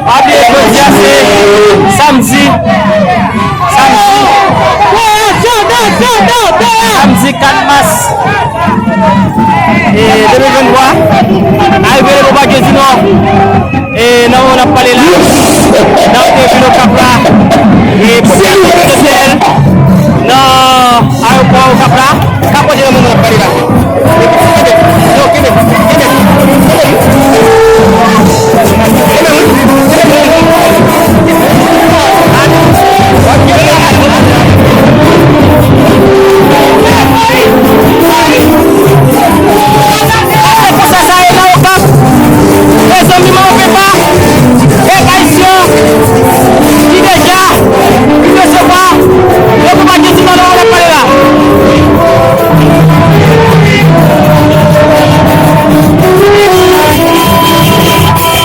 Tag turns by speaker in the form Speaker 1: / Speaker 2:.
Speaker 1: Habis kerja si Samsi Kanmas demikian gua ay bere ko bagay sino nauna palila dati pinukapla siya ko sel na ayaw po kapla kapwa